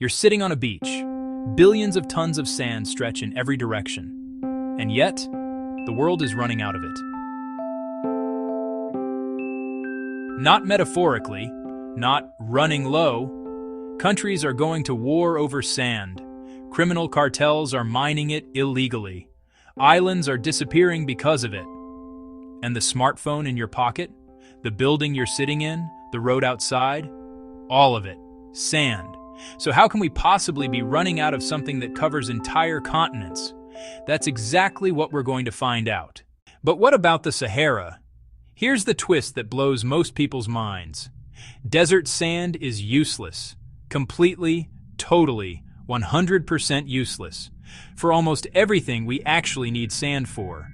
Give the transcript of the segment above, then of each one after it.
You're sitting on a beach. Billions of tons of sand stretch in every direction. And yet, the world is running out of it. Not metaphorically, not running low. Countries are going to war over sand. Criminal cartels are mining it illegally. Islands are disappearing because of it. And the smartphone in your pocket, the building you're sitting in, the road outside, all of it, sand. So how can we possibly be running out of something that covers entire continents? That's exactly what we're going to find out. But what about the Sahara? Here's the twist that blows most people's minds. Desert sand is useless. Completely, totally, 100% useless. For almost everything we actually need sand for.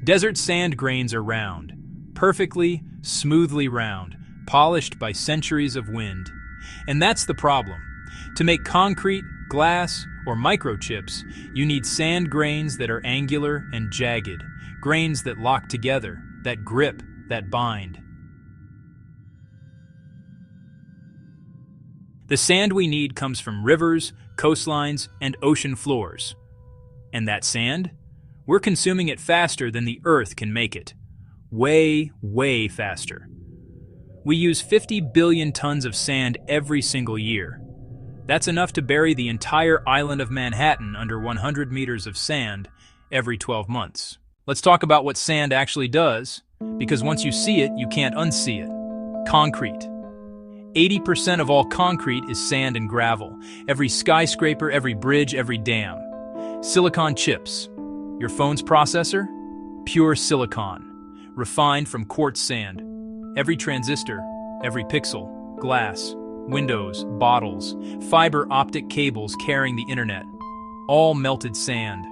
Desert sand grains are round. Perfectly, smoothly round. Polished by centuries of wind. And that's the problem. To make concrete, glass, or microchips, you need sand grains that are angular and jagged, grains that lock together, that grip, that bind. The sand we need comes from rivers, coastlines, and ocean floors. And that sand? We're consuming it faster than the Earth can make it. Way, way faster. We use 50 billion tons of sand every single year. That's enough to bury the entire island of Manhattan under 100 meters of sand every 12 months. Let's talk about what sand actually does, because once you see it, you can't unsee it. Concrete. 80% of all concrete is sand and gravel. Every skyscraper, every bridge, every dam. Silicon chips. Your phone's processor? Pure silicon, refined from quartz sand. Every transistor, every pixel, glass, windows, bottles, fiber optic cables carrying the internet. All melted sand.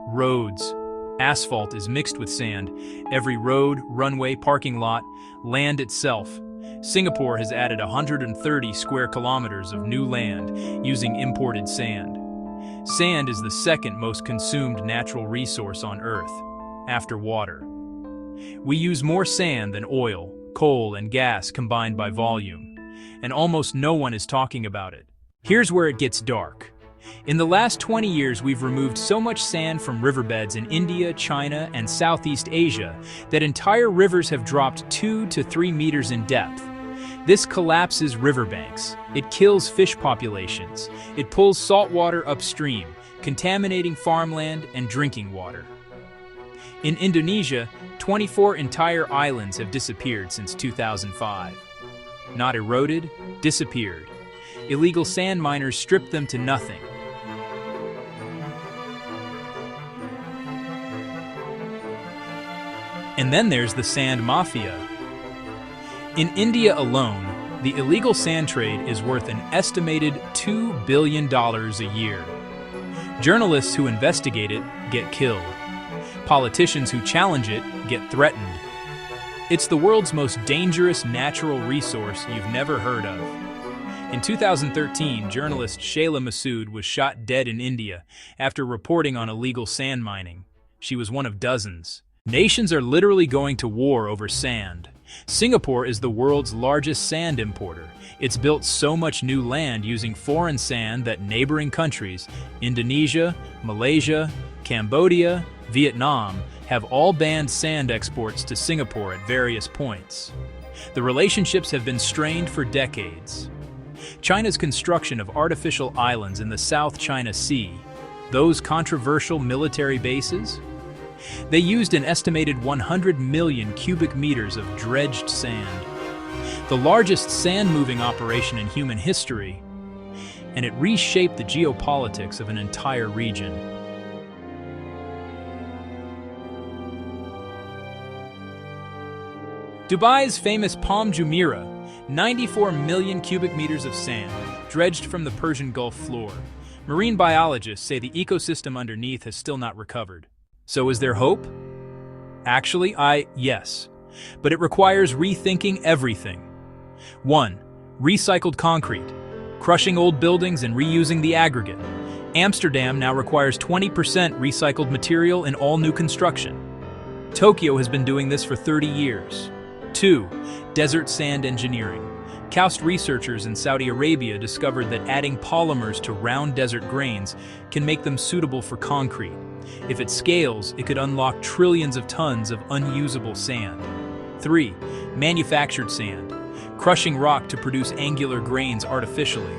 Roads. Asphalt is mixed with sand. Every road, runway, parking lot, land itself. Singapore has added 130 square kilometers of new land using imported sand. Sand is the second most consumed natural resource on Earth, after water. We use more sand than oil, coal, and gas combined by volume, and almost no one is talking about it. Here's where it gets dark. In the last 20 years, we've removed so much sand from riverbeds in India, China, and Southeast Asia that entire rivers have dropped 2 to 3 meters in depth. This collapses riverbanks. It kills fish populations. It pulls salt water upstream, contaminating farmland and drinking water. In Indonesia, 24 entire islands have disappeared since 2005. Not eroded, disappeared. Illegal sand miners stripped them to nothing. And then there's the sand mafia. In India alone, the illegal sand trade is worth an estimated $2 billion a year. Journalists who investigate it get killed. Politicians who challenge it get threatened. It's the world's most dangerous natural resource you've never heard of. In 2013, journalist Shayla Massoud was shot dead in India after reporting on illegal sand mining. She was one of dozens. Nations are literally going to war over sand. Singapore is the world's largest sand importer. It's built so much new land using foreign sand that neighboring countries, Indonesia, Malaysia, Cambodia, Vietnam, have all banned sand exports to Singapore at various points. The relationships have been strained for decades. China's construction of artificial islands in the South China Sea, those controversial military bases, they used an estimated 100 million cubic meters of dredged sand, the largest sand-moving operation in human history, and it reshaped the geopolitics of an entire region. Dubai's famous Palm Jumeirah, 94 million cubic meters of sand, dredged from the Persian Gulf floor. Marine biologists say the ecosystem underneath has still not recovered. So is there hope? Actually, yes. But it requires rethinking everything. 1. Recycled concrete. Crushing old buildings and reusing the aggregate. Amsterdam now requires 20% recycled material in all new construction. Tokyo has been doing this for 30 years. 2. Desert sand engineering. KAUST researchers in Saudi Arabia discovered that adding polymers to round desert grains can make them suitable for concrete. If it scales, it could unlock trillions of tons of unusable sand. 3. Manufactured sand. Crushing rock to produce angular grains artificially.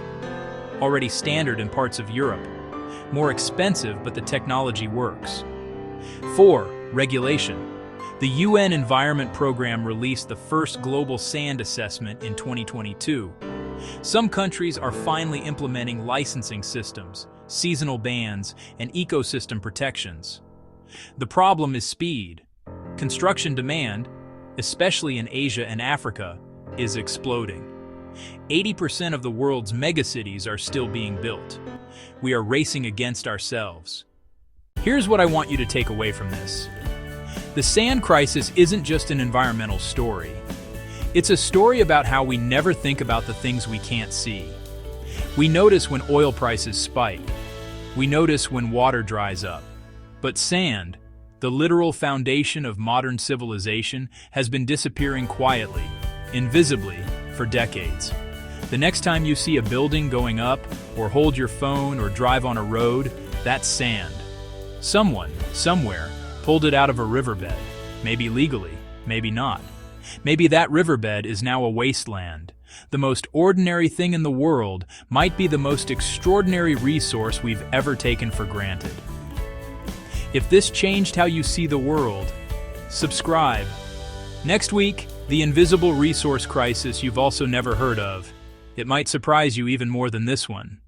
Already standard in parts of Europe. More expensive, but the technology works. 4. Regulation. The UN Environment Program released the first global sand assessment in 2022. Some countries are finally implementing licensing systems, seasonal bans, and ecosystem protections. The problem is speed. Construction demand, especially in Asia and Africa, is exploding. 80% of the world's megacities are still being built. We are racing against ourselves. Here's what I want you to take away from this. The sand crisis isn't just an environmental story. It's a story about how we never think about the things we can't see. We notice when oil prices spike. We notice when water dries up. But sand, the literal foundation of modern civilization, has been disappearing quietly, invisibly, for decades. The next time you see a building going up, or hold your phone, or drive on a road, that's sand. Someone, somewhere, pulled it out of a riverbed, maybe legally, maybe not. Maybe that riverbed is now a wasteland. The most ordinary thing in the world might be the most extraordinary resource we've ever taken for granted. If this changed how you see the world, subscribe. Next week, the invisible resource crisis you've also never heard of. It might surprise you even more than this one.